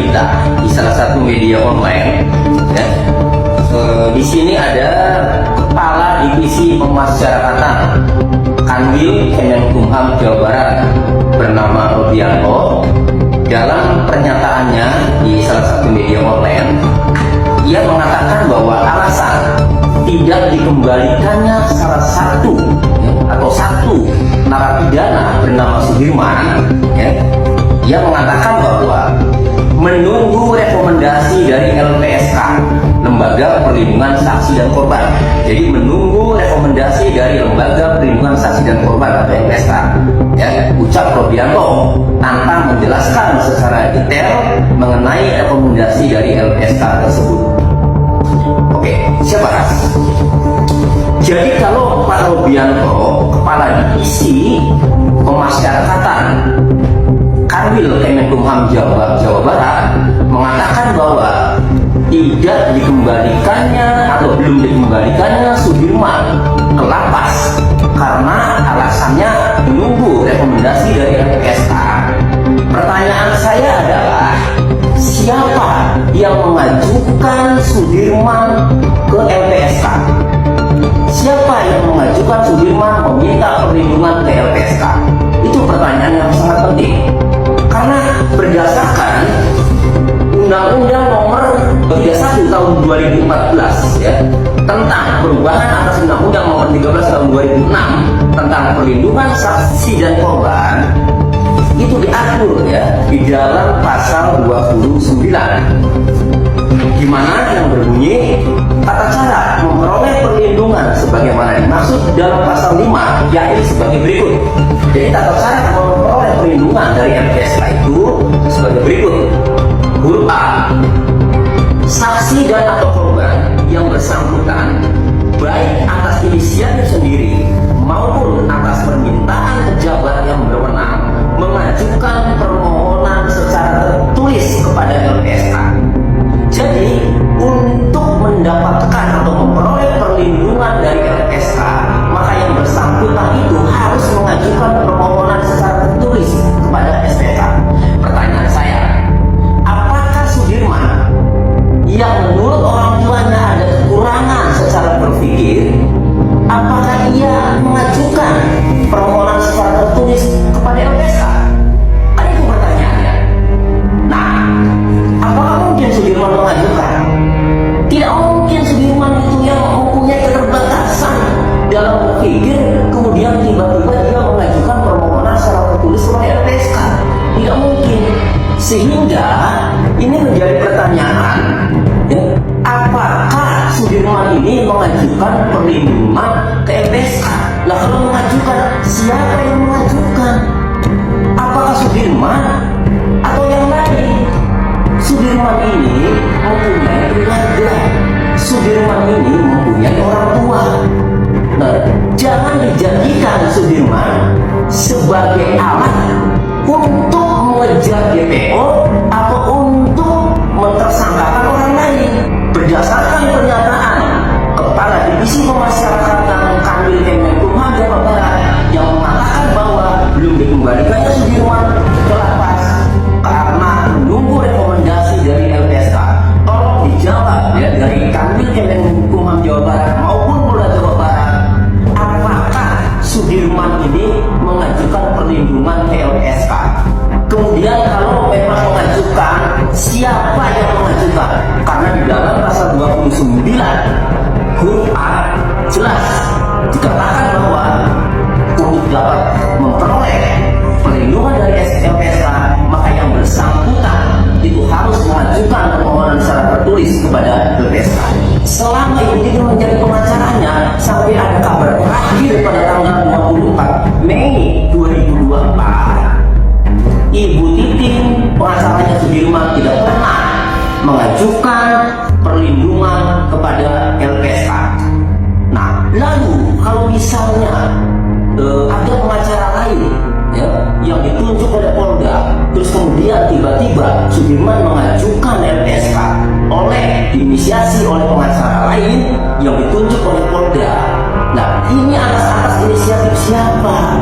berita di salah satu media online. Ya. Di sini ada Kepala Divisi Pemasyarakatan Kanwil Kemenkumham Jawa Barat bernama Robianto. Dalam pernyataannya di salah satu media online, ia mengatakan bahwa alasan tidak dikembalikannya salah satu narapidana bernama Sudirman, ia mengatakan bahwa menunggu rekomendasi dari LPSK, Lembaga Perlindungan Saksi dan Korban. Jadi menunggu rekomendasi dari Lembaga Perlindungan Saksi dan Korban atau LPSK, ucap Robianto tanpa menjelaskan secara detail mengenai rekomendasi dari LPSK tersebut. Oke, siapa bahas? Jadi kalau Pak Robianto, Kepala Divisi Pemasyarakatan Kanwil Kemenkumham Jawa Barat, mengatakan bahwa tidak dikembalikannya atau belum dikembalikannya Sudirman ke lapas karena alasannya menunggu rekomendasi dari LPSK. Pertanyaan saya adalah, siapa yang mengajukan Sudirman ke LPSK? Siapa yang mengajukan Sudirman meminta perlindungan ke LPSK? Itu pertanyaan yang sangat penting. Karena berdasarkan Undang-Undang Nomor 31 Tahun 2014 tentang perubahan atas Undang-Undang Nomor 13 Tahun 2006 tentang perlindungan saksi dan korban, itu diatur di dalam pasal 29, di mana yang berbunyi tata cara memperoleh perlindungan sebagaimana dimaksud dalam pasal 5, yaitu sebagai berikut. Jadi tata cara memperoleh perlindungan dari LPSK itu sebagai berikut. Huruf A, saksi dan atau korban yang bersangkutan baik atas inisiatif sendiri maupun atas permintaan pejabat yang berwenang mengajukan permohonan secara tertulis kepada LPSK. Jadi untuk mendapatkan atau memperoleh perlindungan dari LPSK, maka yang bersangkutan itu harus mengajukan permohonan secara tertulis kepada LPSK. Pertanyaan saya, apakah Sudirman yang menurut orang tuanya ada kekurangan secara berpikir, apakah ia mengajukan permohonan secara tertulis kepada LPSK? Kan itu pertanyaannya. Nah, apakah mungkin Sudirman mengajukan? Tidak mungkin Sudirman itu yang mempunyai keterbatasan dalam berpikir, kemudian tiba-tiba dia mengajukan permohonan secara tertulis kepada LPSK. Tidak mungkin. Sehingga ini menjadi pertanyaan, apakah Sudirman ini mengajukan perlindungan ke LPSK? Nah, kalau mengajukan, siapa yang mengajukan? Apakah Sudirman atau yang lain? Sudirman ini mempunyai keluarga. Sudirman ini mempunyai orang tua. Nah, jangan dijadikan Sudirman sebagai alat untuk mengejar DPO atau untuk mentersangkakan orang lain. Berdasarkan pernyataan Kepala Divisi Pemasyarakatan Kanwil Kemenkumham Jawa Barat yang mengatakan bahwa belum dikembalikannya Sudirman ke lapas karena menunggu rekomendasi dari LPSK. Tolong dijawab dari Kanwil Kemenkumham Jawa Barat maupun Polda Jawa Barat, apakah Sudirman ini mengajukan perlindungan ke LPSK? Kemudian kalau memang mengajukan, siapa yang mengajukan? Karena di dalam pasal 29 huruf A jelas dikatakan bahwa untuk dapat memperoleh perlindungan dari LPSK, maka yang bersangkutan itu harus mengajukan permohonan secara tertulis kepada LPSK. Selama itu dia menjadi pengacaranya sampai ada kabar terakhir pada tanggal 24 Mei 2024, Ibu Titin, pengacaranya Sudirman, tidak pernah mengajukan perlindungan kepada LPSK. Nah, lalu kalau misalnya ada pengacara lain yang ditunjuk oleh Polda, terus kemudian tiba-tiba Sudirman mengajukan LPSK diinisiasi oleh pengacara lain yang ditunjuk oleh Polda. Nah, ini atas inisiatif siapa?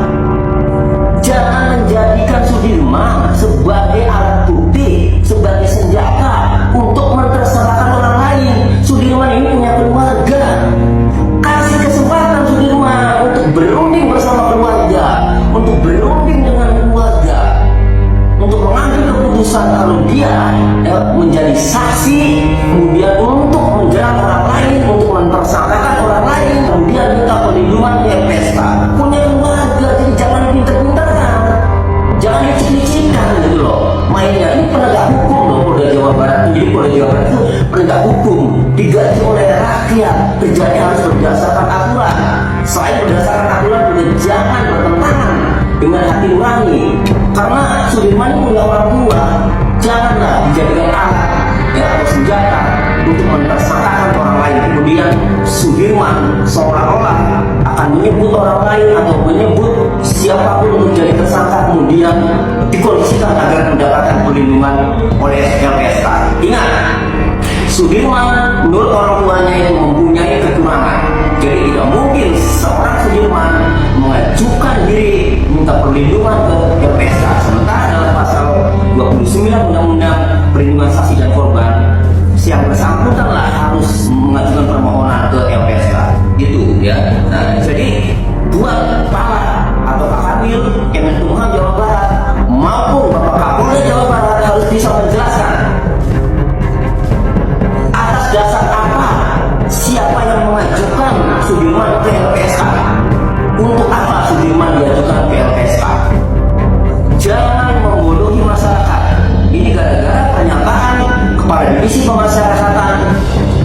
Jangan menjadikan Sudirman sebagai alat bukti, sebagai senjata menjadi saksi, kemudian untuk menjerat orang lain, untuk mempersangkakan orang lain, kemudian minta perlindungan di LPSK. Punya keluarga, jadi jangan pinter-pinterkan, jangan licik-licikkan gitu loh. Mainnya ini penegak hukum loh, Polda Jawa Barat. Jadi Polda Jawa Barat itu penegak hukum, digaji oleh rakyat, kerjanya harus berdasarkan aturan. Selain berdasarkan aturan, juga jangan bertentangan dengan hati nurani. Karena Sudirman punya orang tua, janganlah dijadikan alat ya, atau senjata untuk mentersangkakan orang lain. Kemudian Sudirman seolah-olah akan menyebut orang lain atau menyebut siapapun untuk jadi tersangka, kemudian dikondisikan agar mendapatkan perlindungan oleh LPSK. Ingat, Sudirman menurut orang tuanya yang mempunyai kekurangan, jadi tidak mungkin seorang Sudirman mengajukan diri minta perlindungan ke LPSK. Sementara dalam pasal 29 Undang-Undang Perlindungan Saksi dan Korban, yang bersangkutanlah harus mengajukan permohonan ke LPSK. Gitu ya. Nah, jadi buat kepala atau Pak Kanwil Kemenkumham Jawa Barat maupun Bapak Kapolda Jawa Barat harus bisa menjelaskan atas dasar apa, siapa yang mengajukan Sudirman ke LPSK, untuk apa Sudirman diajukan ke LPSK. Jangan membodohi masyarakat. Ini gara-gara pernyataan kepala divisi pemasyarakatan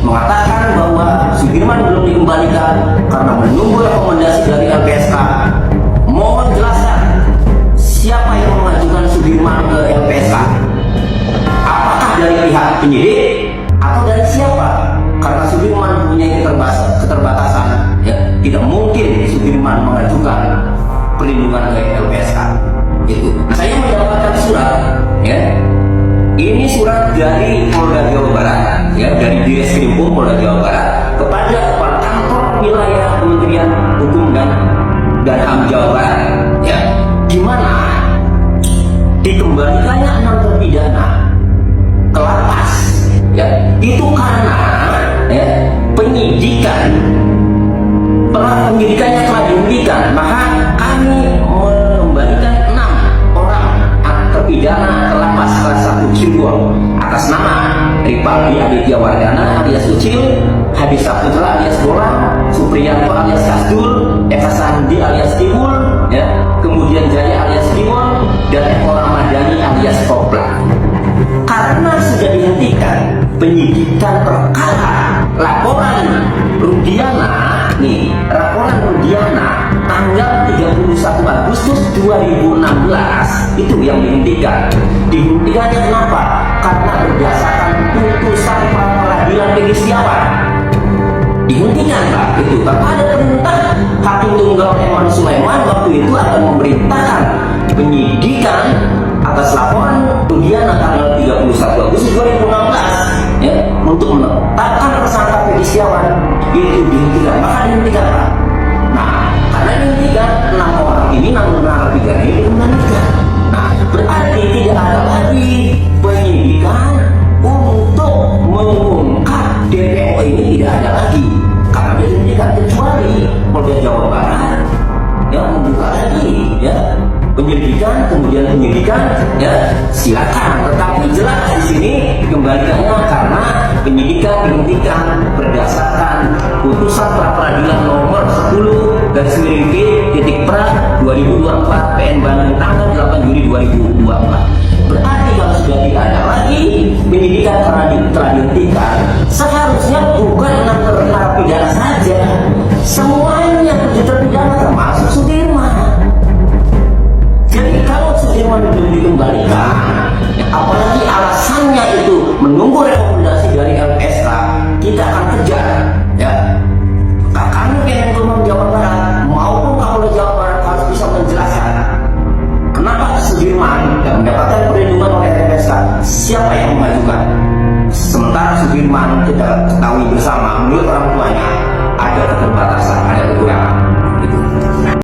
mengatakan bahwa Sudirman belum dikembalikan karena menunggu rekomendasi dari LPSK. Mohon jelaskan siapa yang mengajukan Sudirman ke LPSK. Apakah dari pihak penyidik atau dari siapa? Karena Sudirman punya keterbatasan, ya, tidak mungkin Sudirman mengajukan perlindungan ke LPSK. Gitu. Nah, saya mendapatkan surat, ya. Ini surat dari Polda Jawa Barat, ya, dari Direskrimum Polda Jawa Barat kepada Kepala Kantor Wilayah Kementerian Hukum dan HAM Jawa Barat, ya, di mana dikembalikannya 6 terpidana ke lapas, ya, itu karena ya, penyidikannya telah dihentikan, maka kami mengembalikan 6 orang terpidana ke lapas kelas 1 Cirebon atas nama Ripaldi Aditya Wardana alias Ucil, Hadi Saputra alias Bola, Supriyanto alias Kasdul, Eka Sandi alias Timul, ya, kemudian Jaya alias Timon, dan Eko Ramadhani alias Kopla. Karena sudah dihentikan penyidikan perkara laporan Rudiana, nih, laporan Rudiana tanggal 31 Agustus 2016 itu yang dihentikan. Dihentikannya kenapa? Karena berdasarkan putusan pra peradilan Peggy Setiawan. Dihentikan, Pak, itu karena ada perintah Hakim Tunggal Eman Sulaiman waktu itu akan memerintahkan penyidikan atas laporan Rudiana tanggal 31 Agustus 2016, ya, untuk menetapkan tersangka Peggy Setiawan. Itu dihentikan, maka dihentikan, Pak. Nah, karena dihentikan 6 orang ini, 6 narapidana ini dihentikan. Nah, berarti tidak ada lagi penyidikan untuk mengungkap DPO ini, tidak ada lagi karena dihentikan, kecuali Polda Jawa Barat yang membuka lagi, ya, penyelidikan, kemudian penyidikan, ya, silakan. Tetapi jelas di sini kembalikannya karena penyidikan dihentikan berdasarkan putusan pra peradilan nomor 10/P/Pra 2024 PN Bandung tanggal 8 Juli 2024. Berarti kalau sudah tidak ada lagi penyidikan karena telah dihentikan, seharusnya bukan 6 narapidana saja, semuanya terpidana termasuk Sudirman. Jadi kalau Sudirman belum dikembalikan, apalagi alasannya itu menunggu rekomendasi dari LPSK, kita akan kejar, ya. Kami Kemenkumham Jawa Barat maupun Kapolda Jawa Barat harus bisa menjelaskan kenapa Sudirman tidak mendapatkan perlindungan oleh LPSK, siapa yang mengajukan. Sementara Sudirman kita ketahui bersama